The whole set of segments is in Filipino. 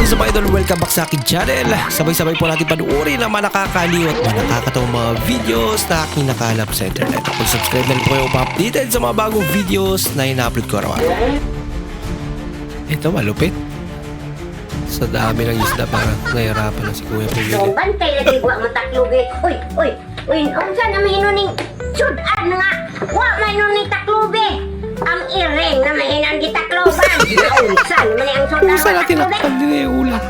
is up, idol? Welcome back sa akin channel. Sabay-sabay po natin panuorin ang mga nakakaliw at mga nakakatawang mga videos na aking nakalap sa internet. Kung subscribe na rin po kayo pa-updated sa mga bagong videos na ina-upload ko araw-araw. Ito, malupit. Sa dami ng isda, parang nahirapan na si Kuya pumili. Bantay lagi buat mataklugi. Uy, unsa na mainuning sudan na nga. Wa mainuning taklugi. Ang iring na mahinan kita takloban. Unsa naman ang sudan Kung saan natin nakapag nila yung ulan?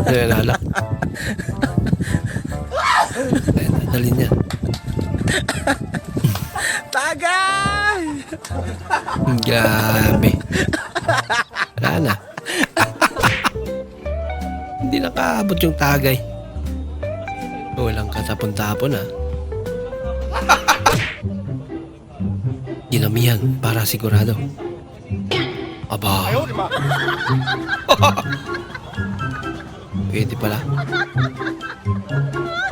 Nalala. Dalin niya. Tagay! Grabe. Wala na. Hindi nakaabot yung tagay. Walang katapon-tapon ah. Dinamihan para sigurado. Aba. Pwede pala.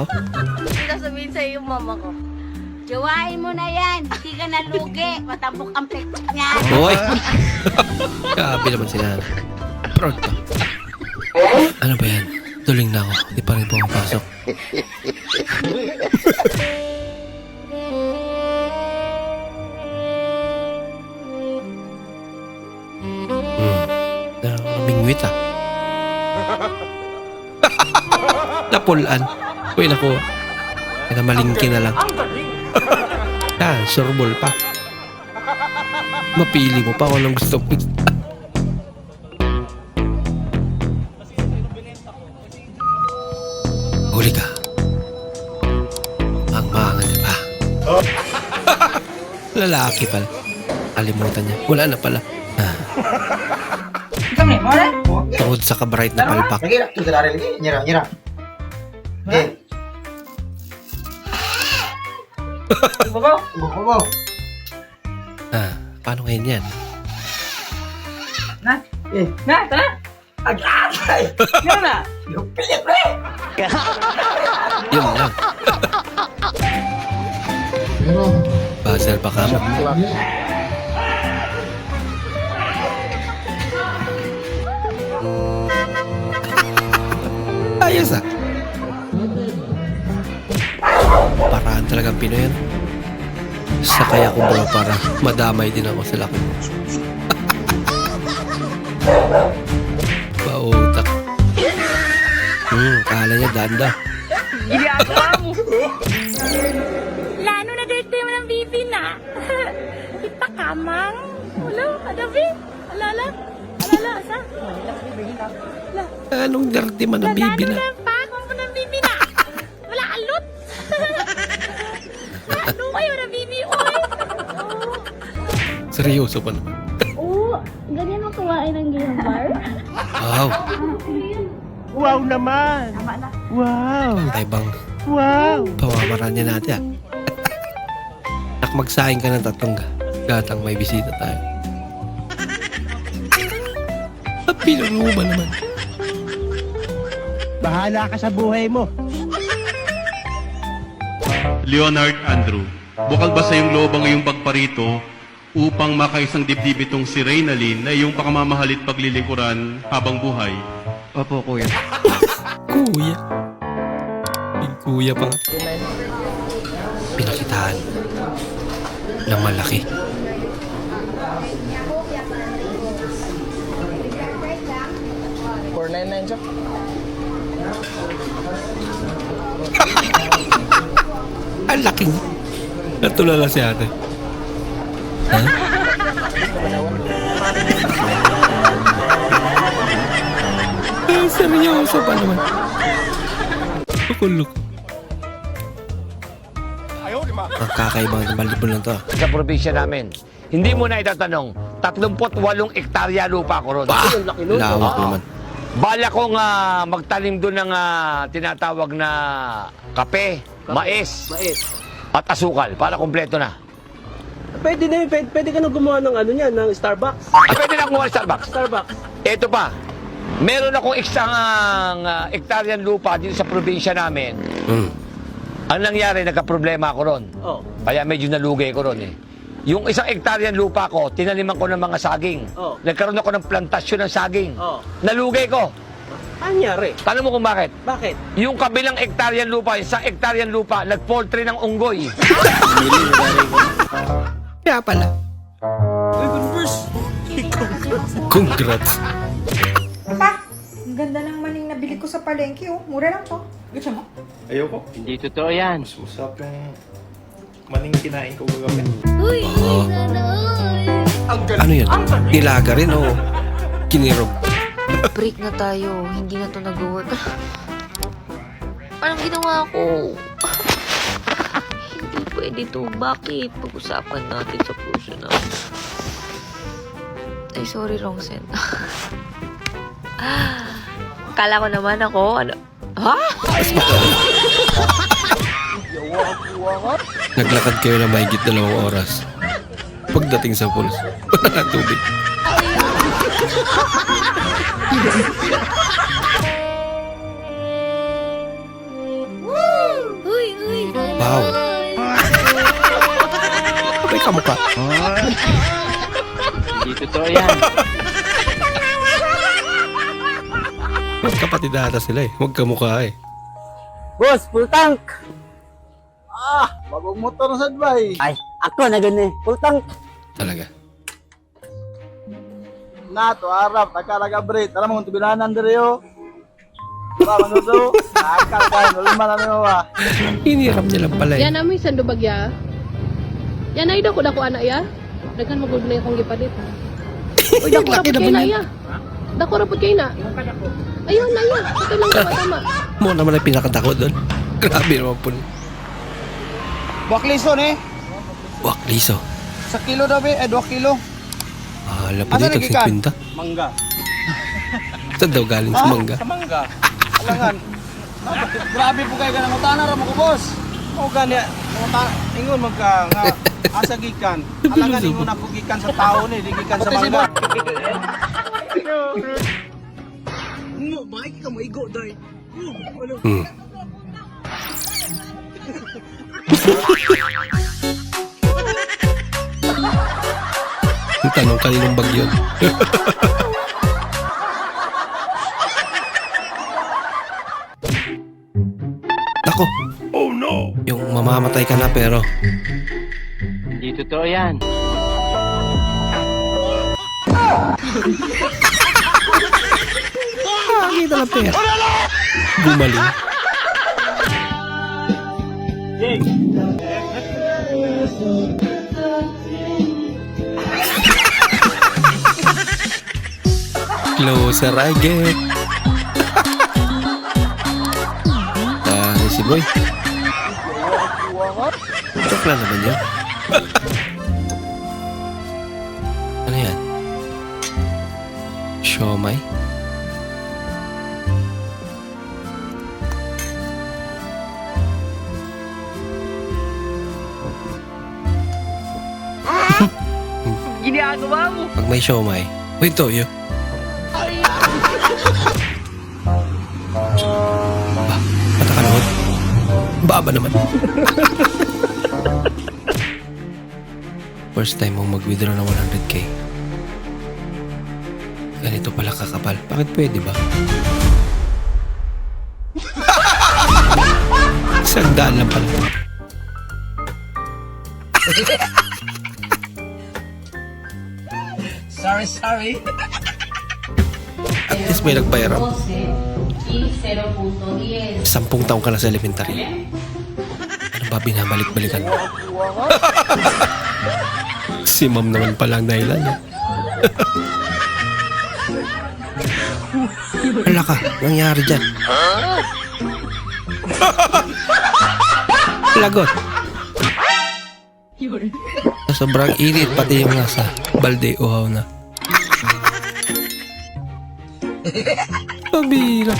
Oh, Hindi sabihin sa iyo, mama ko. Jawain mo na yan. Hindi ka nalugi. Matambok ang plek niya. boy. Grabe naman sila. Proud pa. Ano ba yan? Tuling na ako. Di pa rin pumapasok. Namingwit ah. Napulaan. Uy, naku. Malingki na lang. Yan, surbol pa. Mapili mo pa kung anong gusto mo. Huli ka. Ang mga niya pa. Lalaki pala. Kalimutan niya. Wala na pala. Tungod sa kabright na palpak. Lagi na, kita lagi. Nyerah. Eh. Babaw. Paano ngayon yan? Tara! Agay! Meron na! Lupit, pre! Yun lang. Buzzer pa ka mo. Ayos ah. Paraan talagang Pinoy yan. Sakay ako bro para madamay din ako sa laki. Pautak. Kala niya danda. Ginagawa mo! Lano na dito mo ng bibi na. Kita kamang. Wala, kadabi. Alala. Sa? Anong dirty man ang bibi na? Pa, kung mo ng bibi na. Wala alot. Ano kayo ng bibi, oy? Seryoso pa naman. Oo, ganyan ang kuwain ng Gilmar. Wow. Wow naman! Wow! Taibang Wow! pawamaran niya natin ah. Nak magsaing ka ng tatlong gatang may bisita tayo. Pinuno ba naman? Bahala ka sa buhay mo. Leonard Andrew, bukal ba sa iyong loob ang iyong pagparito upang makaisang dibdib itong si Reynalyn na iyong pakamamahalit paglilikuran habang buhay? Opo, kuya. Kuya. Big kuya pa. Pinakitaan ng malaki. Ang laki niya. Natulala si ate. Ha? Seryoso pa naman. Kukulok. Ang kakaibang malibol lang to. Sa probinsya namin, hindi mo na itatanong, 38 ektarya lupa ko ron. Lawak naman. Bala kong magtanim doon ng tinatawag na kape, mais, at asukal para kompleto na. Pwede ka nang gumawa ng ano niyan, ng Starbucks. Pwede na kumuha ng Starbucks. Starbucks. Ito pa, Meron akong isang hektaryan lupa dito sa probinsya namin. Hmm. Ang nangyari, nagka-problema ako ron. Oh. Kaya medyo nalugay ko ron eh. Yung isang hektaryan lupa ko, tinaniman ko ng mga saging. Oh. Nagkaroon ako ng plantasyon ng saging. Oh. Nalugay ko. Anyari? Tanong mo kung bakit? Bakit? Yung kabilang hektaryan lupa, isang hektaryan lupa, nag-poultry ng unggoy. Kaya pala. Congrats. Pa, ang ganda ng maning nabili ko sa palengke, oh. Mura lang to. Gusto mo? Ayoko. Hindi totoo yan. Mas masarap yung maning kinain ko kagabi. Ano yun? Nilaga rin o kinirog? Break na tayo. Hindi na to nag-work. Anong ginawa ko? Hindi pwede to. Bakit? Pag-usapan natin sa personal. Ay, sorry, wrong send. Kala ko naman ako, ano? Ha? Naglakad kayo na mahigit 2 oras. Pagdating sa pools, wala na tubig. Wow. May kamukha. Hindi totoo yan. Magkapatid ata sila eh. Magkamukha eh. Boss, full tank! Bagong motor sa Dubai. Ay, ako na ganun eh. Full tank! Talaga. Nato, Arab, takaraga break. Alam mo kung tubilanan diri yo. Baba no do. Nakakal ba? Lima na mo ba? Hiniram niya lang pala eh. Yan amoy sando bagya. Yan ay dako anak ya. Daghan magud na akong gipalit. Uy, dako Laki ra naman na yun. ya. Dako ra pud kay na. Ayun na ya. Ito lang tama. Mo naman ang pinakatako doon. Grabe naman po. Buwak liso ni. Wak, liso. Sa kilo daw be, 2 kilo. Hala pa dito, 50. Mangga. Saan daw galing sa mangga? Sa mangga. Alangan. Grabe po kayo ganang utana ra mo ko, boss. O gani, utana ingon magka nga asa gikan. Alangan ingon ako gikan sa tao ni, di gikan sa mangga. No, bakit ka mo igo dai? Hmm. Yung tanong kaninong bagyo. Ako. Oh no! Yung mamamatay ka na pero Hindi totoo yan. nakakita ng pera. Gumaling. Closer I get. Si Boy. Joke lang naman yan. Ano yan? Siomay? Ginagawa mo! Pag may siomay. Uy, Toyo. Patakalot. Baba naman. First time mong mag-withdraw ng 100k. Ganito pala kakapal. Bakit pwede ba? Isang daan lang pala. Sorry. At least may nagbayaran. 10 taong ka na sa elementary. Ano ba binabalik-balikan mo? Si ma'am naman pala ang dahilan. Hala ka, nangyari dyan? Lagot. Sobrang init, pati yung nasa balde uhaw na. Pabira.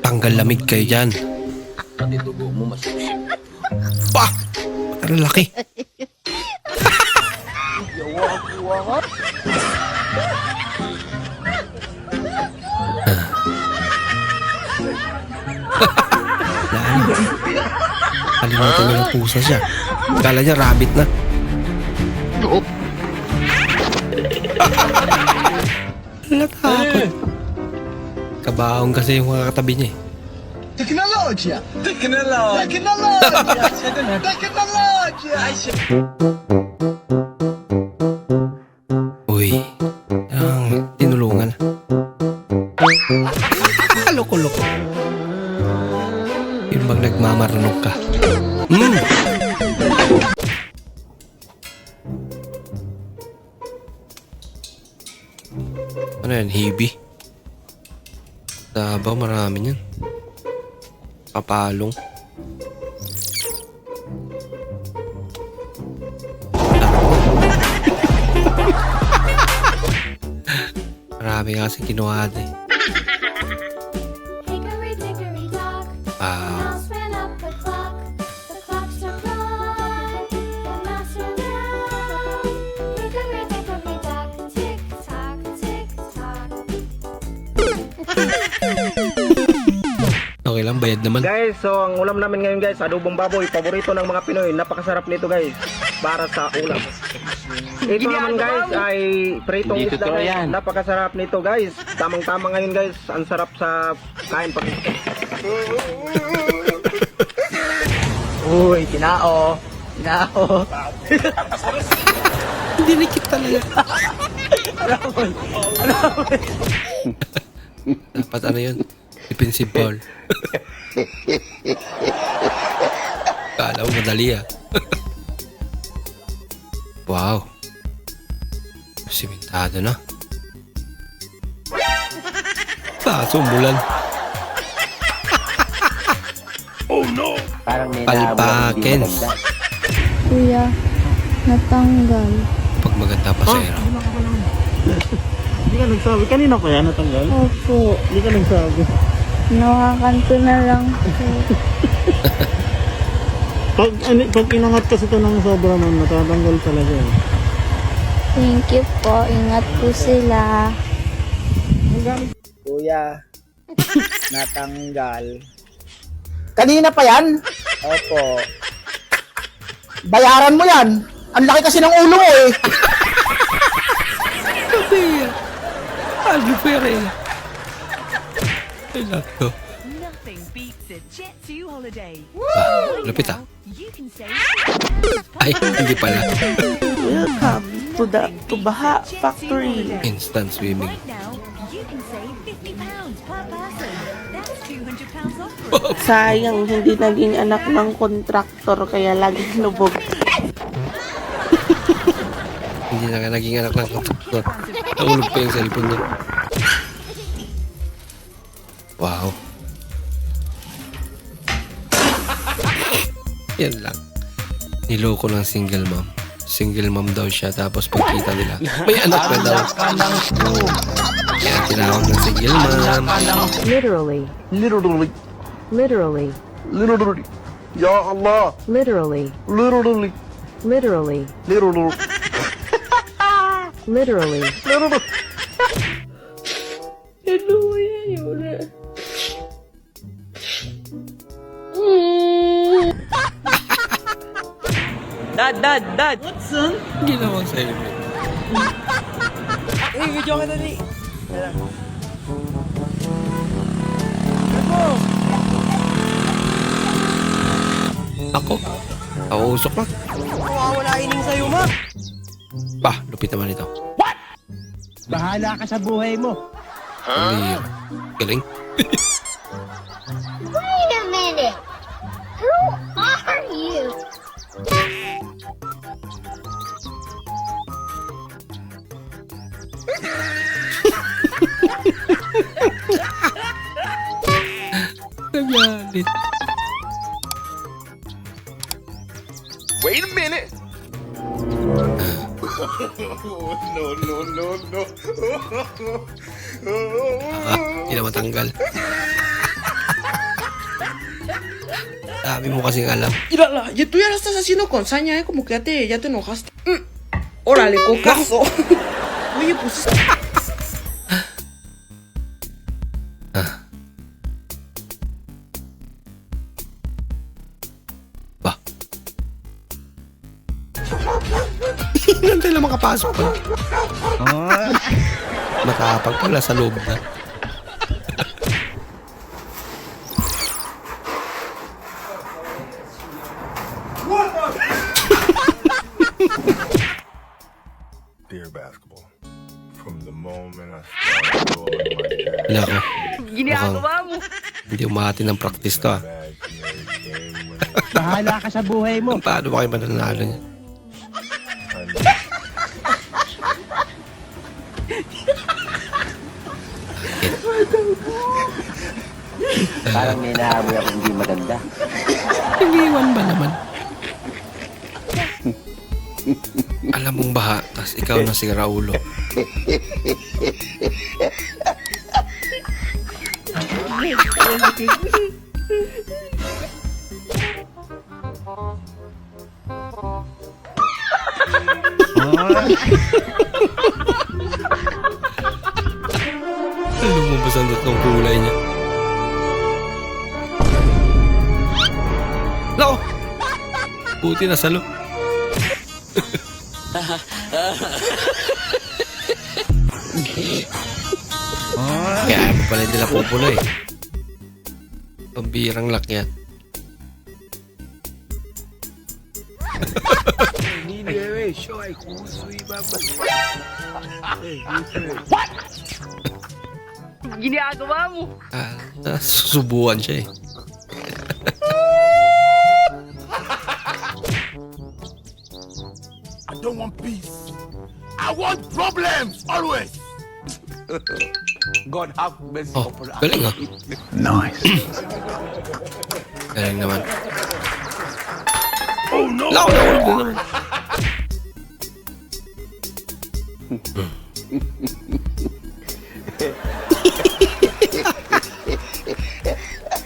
Tanggal lamig kayo dyan. Pati dugo mo masusi. Bah! Ang laki. Kalimutan niya ng pusa siya. Kala niya rabbit na. Natakot. Kabaong kasi yung mga katabi niya eh. Teknolojia! Teknolojia! Teknolojia! Teknolojia! Uy, tinulungan. Loko-loko. Yun bang nagmamaranog ka? Ano yan, heavy? Daba, marami yan. Kapalong. Marami kasi kinuha eh. Wow. Okay lang, bayad naman. Guys, so ang ulam namin ngayon guys, adobong baboy, paborito ng mga Pinoy. Napakasarap nito guys, para sa ulam. Ito naman guys ay pritong Hindi isda totoo guys. yan. Napakasarap nito guys. Tamang-tama ngayon guys, ang sarap sa kain pag. Uy, kinao. Kinao. Hindi nakit talaga. Dapat ano yun? Defensive foul. Kala mo madali ah. Wow. Simentado na. Sumulan. Oh no! Parang may Palpakens. Kuya, natanggal. Pag maganda pa sa era. Hindi ka nagsabi. Kanina ko yan natanggal. Opo, Hindi ka nagsabi. nakakanto na lang po. Pag inangat kasi ito ng sobra man, natatanggal talaga. Thank you po. Ingat po sila. Kuya, natanggal. Kanina pa yan? Opo. Bayaran mo yan. Ang laki kasi ng ulo mo eh. Algo pera eh. Ay, lato. Nothing beats a Jet2 holiday. Lapit ah. You can save Ay, hindi pala. Welcome to Baha Factory. Instant swimming. right now. You can save £50 per person. That's £200 off. Sayang, hindi naging anak ng kontraktor kaya laging lubog. Hindi na nga naging anak ng kontraktor. Naulog pa yung cellphone niya. Wow. Yan lang. Niloko ng single mom. Single mom daw siya, tapos pagkita nila, may anak na daw. Kaya tinawag ng single mom. Literally. Literally. Literally. Literally. Ya Allah. Literally. Literally. Literally. Literally. Literally. Literally. Dad! Ginawang celebrate. Video ka na ni. Ako? Usok lang. Wala ining sa'yo, ma. Bah, lupit naman ito. Bahala ka sa buhay mo. Hindi. Galing. Wait a minute. Who are you? Nagalit. Wait a minute. Hindi na matanggal. Dami mo kasing alam. いらら、ya tú ya lo estás haciendo con saña, como que ya te enojaste. Órale, cocazo. Oye, pues sila makapasok pa. Matapag pala sa loob na. Dear basketball, from the moment I started rolling my cash, Nako. Ginagawa mo. Hindi umahati ng practice to ah. Bahala ka sa buhay mo. Paano ba kayo mananalo niya? Parang may nahamoy ako hindi maganda. Iniwan ba naman? Alam mong baha, tas ikaw na si Raulo. Lumabas ang tatlong kulay niya. Nako! Buti na salo. Kaya mo pala hindi na pupulo eh. Pambirang lak yan. What? Ginagawa mo. Susubuan siya eh. I don't want peace. I want problems always. God have mercy Oh, upon us. galing ah. Nice. Galing naman. Oh no! Nahulog na naman.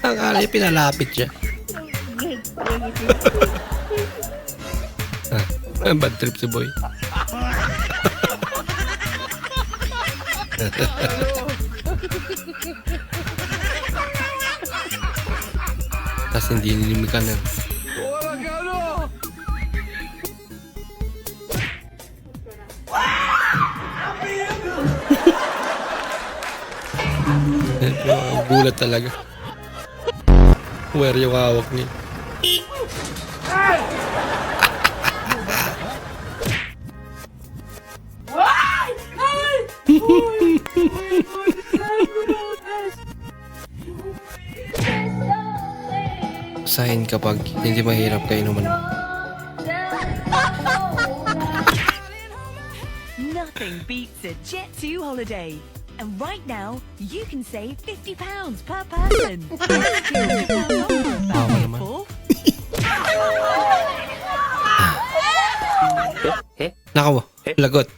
Ang alay, pinalapit siya. Bad trip si Boy. Tapos hindi ninimikan na. Bulat talaga. Where yung hawak niya. Sign kapag hindi mahirap kainuman. Nothing beats a Jet2 holiday. And right now, you can save £50 per person. Tawa naman. Nako, lagot.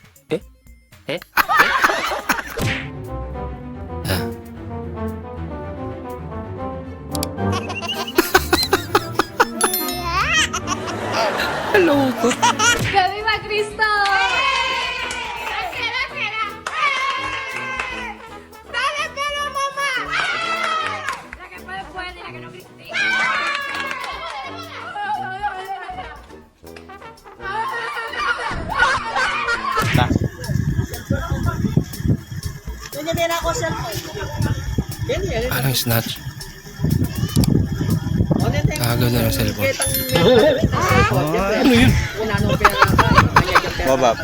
Hello ko. Gabi ba, Cristo? Parang snatch. Kagaw na ng cellphone. Ano yun? Bobab.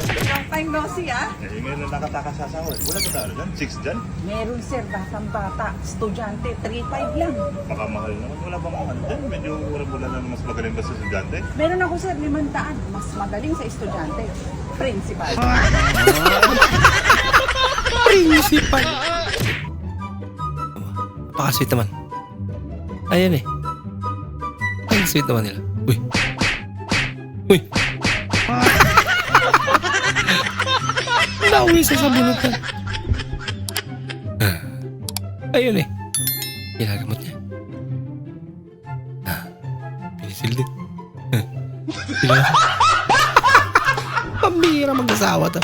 Tayong dosi ah. Ngayon na nakatakas sa sahod. Wala ba tayo dyan? 6 dyan? Meron sir, batang bata, estudyante, 3-5 lang. Baka mahal naman. Wala bang ano dyan? Medyo wala na mas magaling ba sa estudyante? Meron ako sir, 500. Mas magaling sa estudyante. Principal. Principal. Pakasweet naman. Ayan eh. Ang sweet naman nila. Uy. Uy. Nauwi sa sabunutan. Ayun eh. Ginagamot niya. Pinisil din. Pambira mag-asawa to.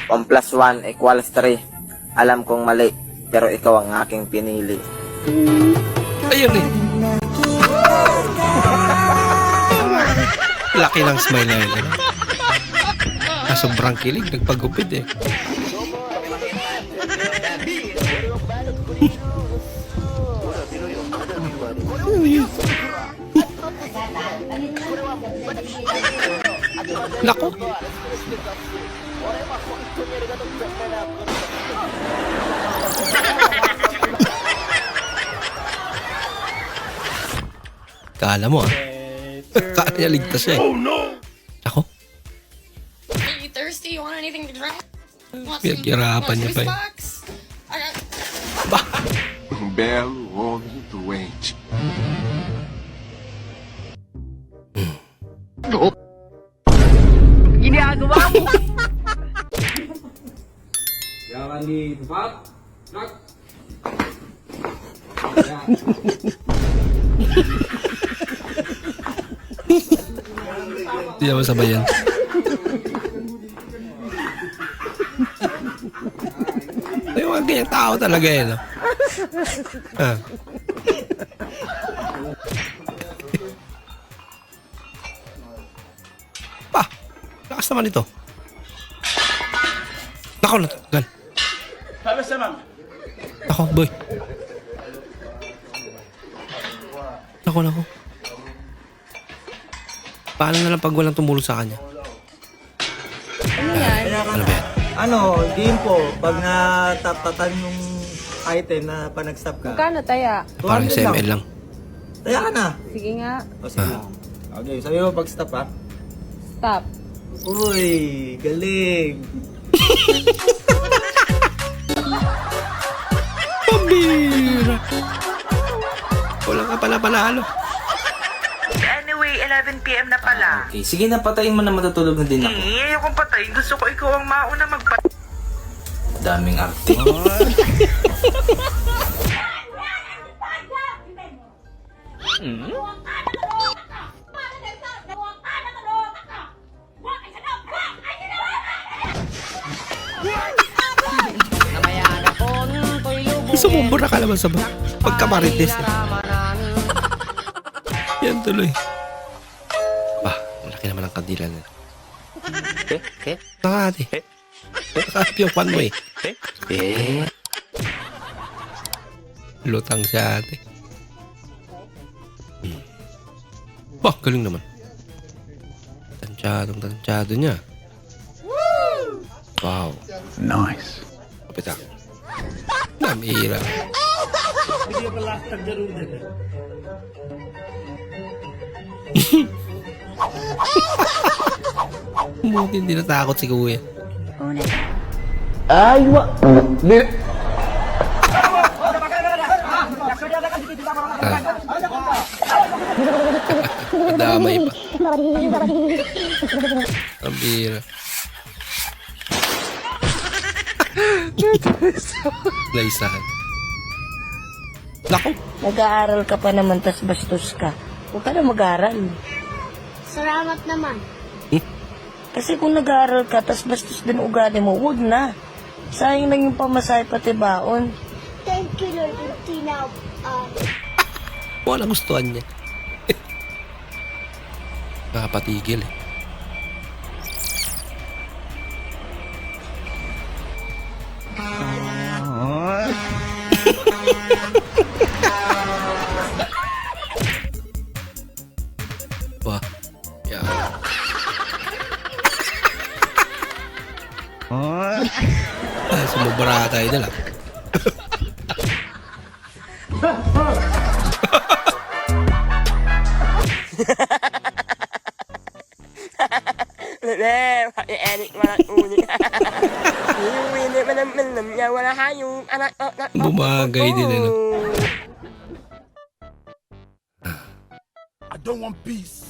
1 plus 1 equals 3. Alam kong mali, pero ikaw ang aking pinili. Ayun eh. Laki ng smile na yun. sobrang kilig, nagpagupit eh. Nako. Kala mo ah. Kala niya ligtas siya eh. Oh no! Ako? Are you thirsty? You want anything to drink? Pinaghirapan niya pa eh. Ba? Belo homem doente. Ginagawa mo! Jangan di tempat. Nak. Hindi naman sabay yan. Ay, mga ganyan tao talaga eh, no? Ah. Pa! Lakas naman ito. Nako, natanggal. Nako, boy. Nako. Paano na lang pag walang tumulong sa kanya? Ano yan? Ano ba yan? Ano, game po, pag natapatan yung item na pa nag-stop ka. Magkano taya? Parang SML lang. Taya ka na. Sige nga. O sige. Okay, sabi mo pag-stop ha. Stop. Uy, galing. Pambira! Wala ka pala panalo. Anyway, 11 PM na pala. Okay, sige na, patayin mo na, matutulog na din ako. Ayokong patayin. Gusto ko ikaw ang mauna Daming arte. Gusto mo bura ka naman sa pagkamarites eh. Yan tuloy. Bah, malaki naman ang kandila na. Nakati. Nakati yung pan mo eh. Lutang siya ate. Bah, galing naman. Tansyado niya. Wow. Nice. Kapit ah. Namira. Mungkin hindi natakot si kuya. Damay pa. Ang bira. Naisahan. Nako. Nag-aaral ka pa naman, tas bastos ka. Huwag ka na mag-aaral. Salamat naman. Kasi kung nag-aaral ka, tas bastos din ugali mo, huwag na. Sayang lang yung pamasahe pati baon. Thank you, Lord. Tina. Wala gustuhan niya. Nakapatigil eh. Wah, ya. Sumubara tayo na lang. Bumagay din ano. I don't want peace.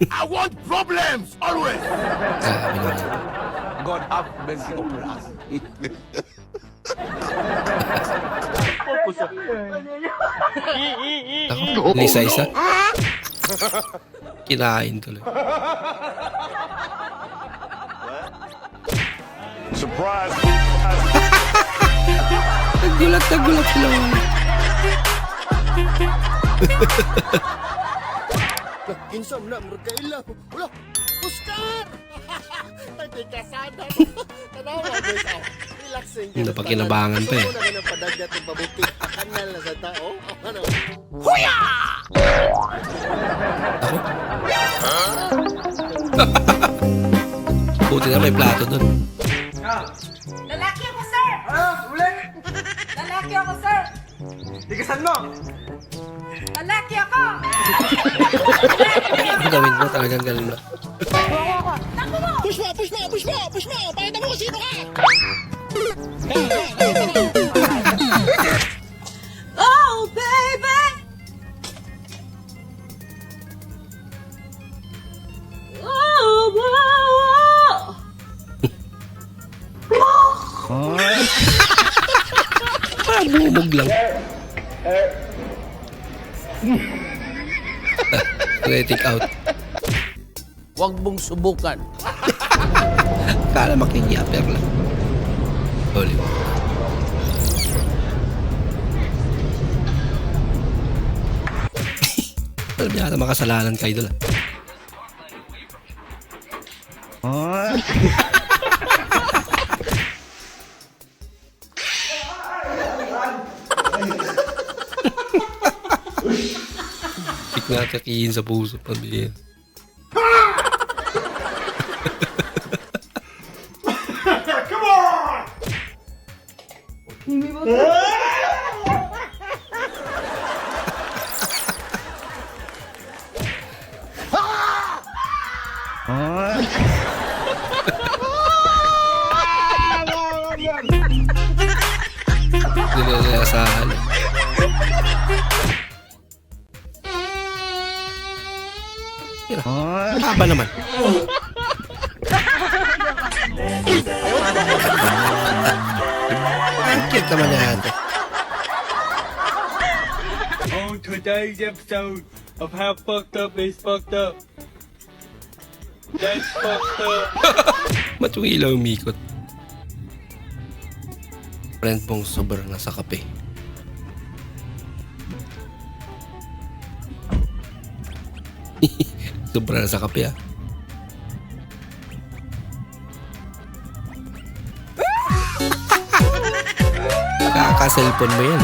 I want problems always. Sabi naman. God have mercy upon us. Ako, Lisa-isa. Kinain tuloy. Surprise. Nagulat sila. Kinsa man na, murag kaila. Wala. Oscar! Pwede ka sana. Tanawa, boys. Relaxing. Napakinabangan pa eh. Gusto mo na ng padagat ng babutik. Kanal na sa tao. Ano? Buti na may plato dun. Lalaki ako, sir! Ulit! Lalaki ako, sir! Tigasan mo! Lalaki ako! Ang gawin mo, talagang galing mo. Push mo! Push mo! Push mo! Push mo! Pakita mo kung sino ka! Oh, baby! Oh, wow! Bumog lang. Take out. Huwag mong subukan. Kala makikiaper lang. Huli. Alam niya ata makasalanan kayo doon. Tik nga kakihin sa puso pamilya. Nilalasahan. Haba naman. Ang cute naman yan. On today's episode of How Fucked Up is Fucked Up. That's fucked up. Matuwi lang umikot. Friend mong sobrang nasa kape. Sobrang nasa kape ah. Kaka-cellphone mo yan.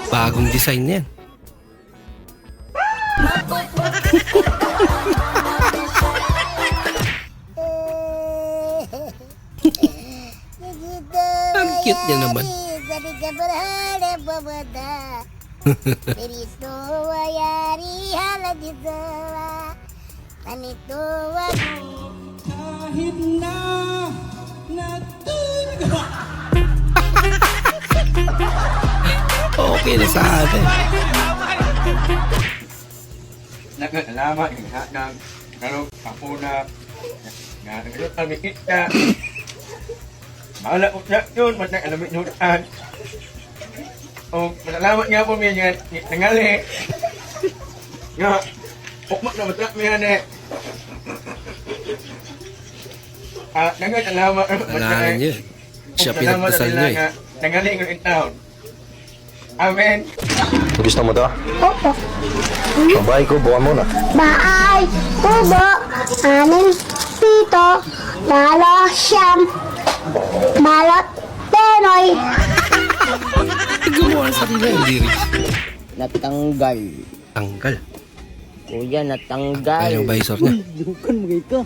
Bagong design yan. Ang cute niya naman. Okay na sa atin. Nagkalaman ng karong kapuna na kami kita. Mahala ko siya yun, matang alamit nulaan. O, matalamat nga po niya nangali. Nga, pukmak na matrak niya na nagkalaman. Alahan niya. Siya pinagdasal niya eh. Nangali ko in town. Amen. Gusto mo to? Opo. Sabay ko, buwan mo na. Baay, tubo, anim, pito, malo, siyam, malot, tenoy. Gumawa sa kanila yung lyrics. Natanggal. Tanggal. Kuya, natanggal. Ay, yung visor niya. Dukan mo kayo ka.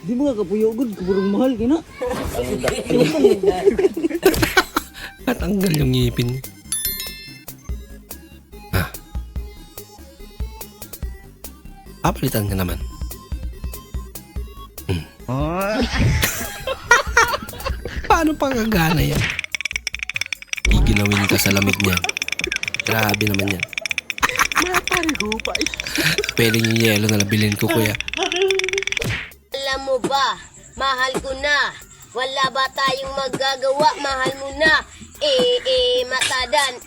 Di mo nga kapuyogod, kaburong mahal ka na. Natanggal yung ngipin niya. Papalitan ka naman. Paano pang kagana yan? Giginawin ka sa lamig niya. Grabe naman yan. Pwede yung yelo na nabilin ko, kuya. Alam mo ba, mahal ko na. Wala ba tayong magagawa, mahal mo na. Matadan,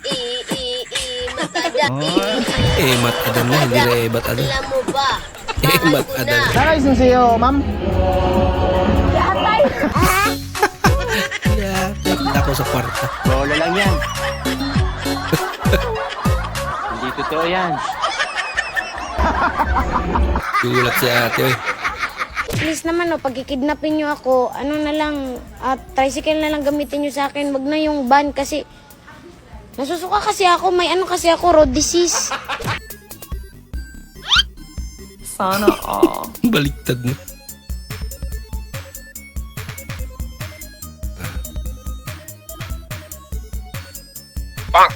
matadan, Matadan na, hindi na matadan. Alam mo ba, Matadan. Nakaisin sa'yo, ma'am. Yeah, nakita ko sa kwarta. Lola lang yan. Totoo yan. Gulat si ate, oy. Please naman, pag ikidnapin nyo ako, ano na lang, tricycle na lang gamitin nyo sa akin. Wag na yung van kasi nasusuka kasi ako. May ano kasi ako, road disease. Sana all. Baliktad na.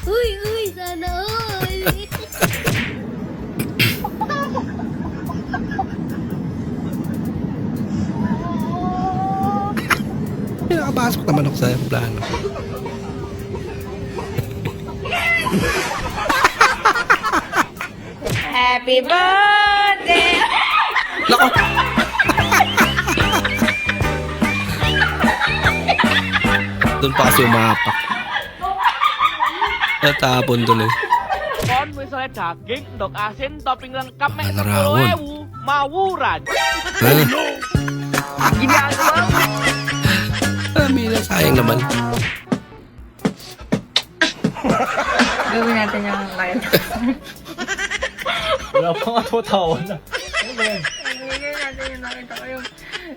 Uy, sana all. Nakapasok naman ako sa plano. Happy birthday! Lako! Doon pa kasi umapak. Natapon doon eh. Con với xoay trà kính, độc asin, topping lengkap, may Narawan. mawuran. Ha? Ginagawa mo. Mila, sayang naman. Gawin natin yung live. Wala pa nga tumatawan na. Gawin natin yung nakita ko yung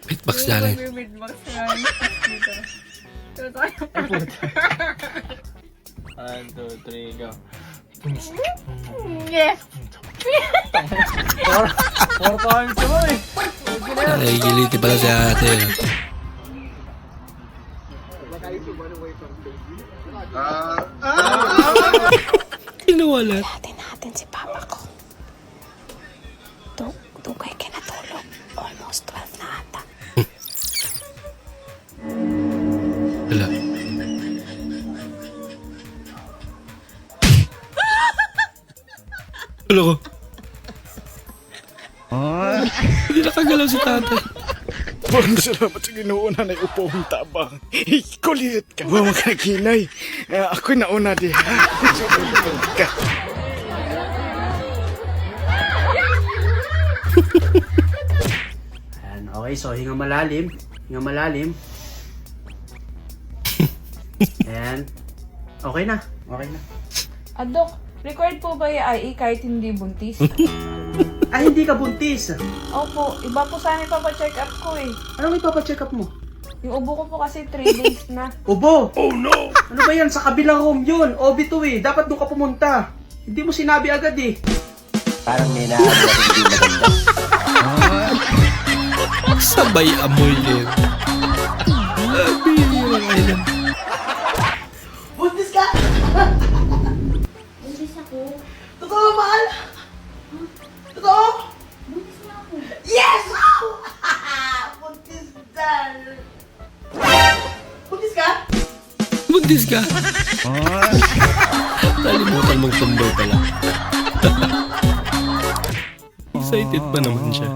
Beatbox challenge. beatbox yan dito. So, tayo. 1, 2, 3, go. Yes! 4 times naman eh. Nagigiliti pala si ate. Kinuwalat. Natin si Papa ko. Dugay kinatulog. Almost 12 na ata. Wala. Wala ko. Hindi nakagalaw si tatay. Buwan salamat sa Ginoo na upong tabang. Kulit ka. Huwag makakinay. Ako'y nauna di. Ka. Ayan, okay, so hinga malalim. Hinga malalim. Ayan. Okay na. Okay na. Dok, required po ba yung IE kahit hindi buntis? Ay, hindi ka buntis. Opo, iba po sana ipapacheck up ko eh. Anong ipapacheck up mo? Yung ubo ko po kasi 3 days na. Ubo! Oh no! Ano ba yan? Sa kabilang room yun. OB2 eh. Dapat doon ka pumunta. Hindi mo sinabi agad eh. Parang may naabi ako hindi maganda. Sabay amoy yun. Buntis ka? Buntis ako. Totoo, mahal? Totoo? Buntis na ako. Yes! Buntis dal. Buntis ka? Buntis ka? Nalimutan mong tumboy pala. Excited pa naman siya.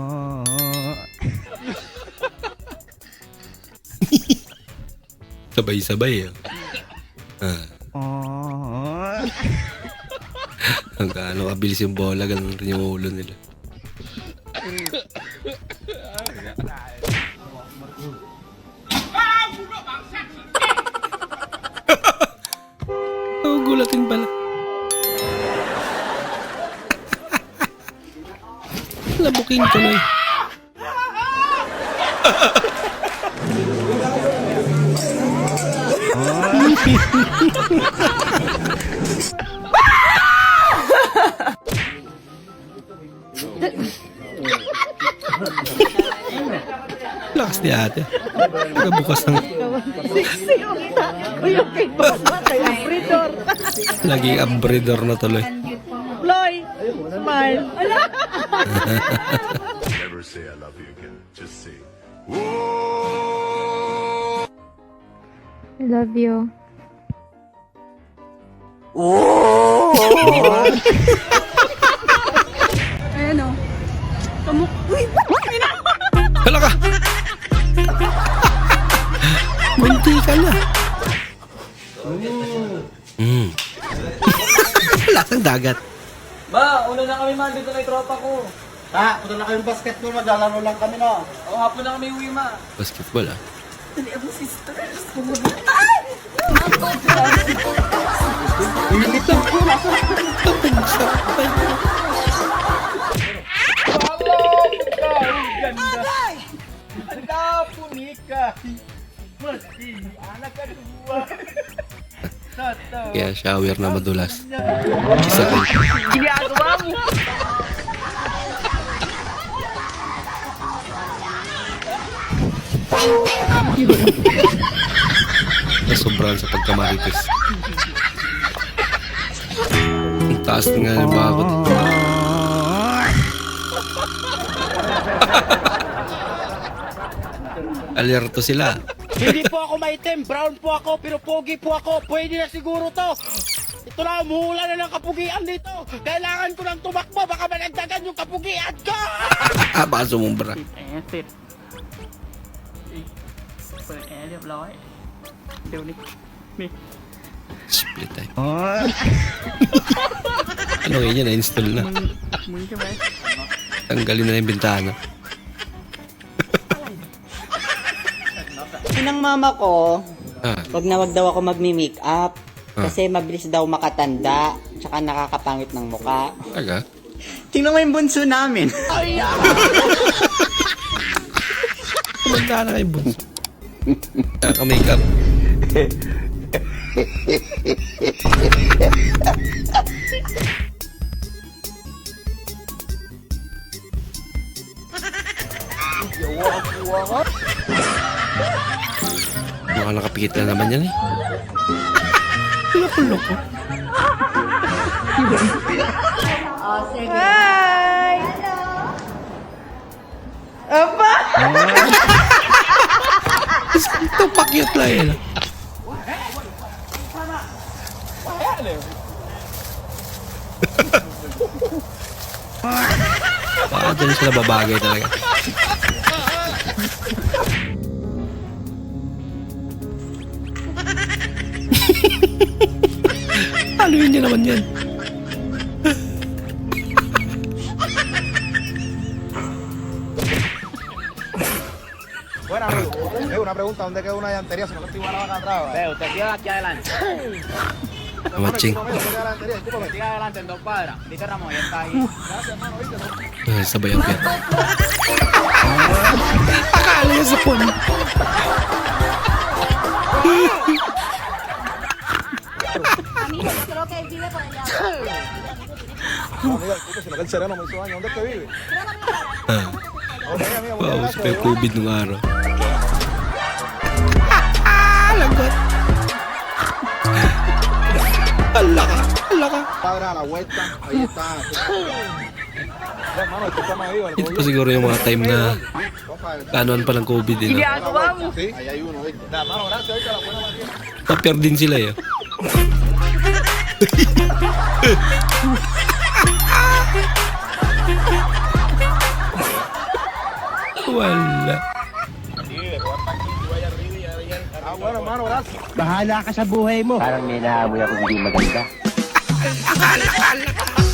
Sabay-sabay Ang gaano kabilis yung bola, ganun rin yung ulo nila. Gulatin pala. Labukin tuloy. Lakas ni ate. Nagbukas ng... Naging abridor na tuloy. Loy! Smile! Never say I love you again. Just say, Love you. Ayan o. Hala ka! Munti ka na. Lasang dagat. Ma, una na kami man dito na yung tropa ko. Ha, punta na kayong basketball. Maglalaro lang kami na. O, hapon na kami uwi, ma. Basketball Dali ako, sisters. Kaya shower na madulas. Isa rin. Nasobrahan sa pagkamarites. Ang taas nga yung bakot. Alerto sila. Hindi po ako maitim, brown po ako, pero pogi po ako. Pwede na siguro to. Ito na, umuhula na ng kapugian dito. Kailangan ko ng tumakbo, baka managdagan yung kapugian ko! Baka sumumbra. เปิดแอร์เรียบร้อย เดี๋ยวนี้นี่ Split time. Ano ngayon yun? Na-install na. มึงใช่ไหม Tanggalin na yung bintana. Ng mama ko, Ah. wag na wag daw ako magmi-make up. Ah. Kasi mabilis daw makatanda, tsaka nakakapangit ng muka. Aga? Tingnan mo yung bunso namin. Kumanda na kayo, boss. Kaka-makeup. Baka nakapikit na naman yan eh. Loko-loko. Hi! Apa? Ito pa-cute lang yan. Baka dyan sila babagay talaga. Haluin niya naman yan. Buena, amigo. Una pregunta, ¿dónde quedó una llantería? Se me estoy igual acá atrás. Veo, usted siga aquí adelante. Maching. Siga adelante en 2 cuadras. Dice Ramón, ya está ahí. Gracias, hermano, ¿viste? Ay, sabay ang pet. Akala niya sa pon. Amigo, creo que vive por allá. No, amiga, disculpe, si no que el sereno me hizo daño. ¿Dónde es que vive? Ah. Ok, amiga, muchas Wow, gracias. sa kaya COVID nung araw. Lagot. Alaka. Padre, a la vuelta. Ahí está. Ya, hermano, discúlpame, amigo. Ito pa siguro yung mga time na kanoan pa ng COVID din. Sí, ahí hay uno, ¿viste? Ya, hermano, gracias. Ahorita la buena María. Paper din sila eh. Wala. Ah, bueno, hermano, gracias. Bahala ka sa buhay mo. Parang may naamoy ako hindi maganda. Akala.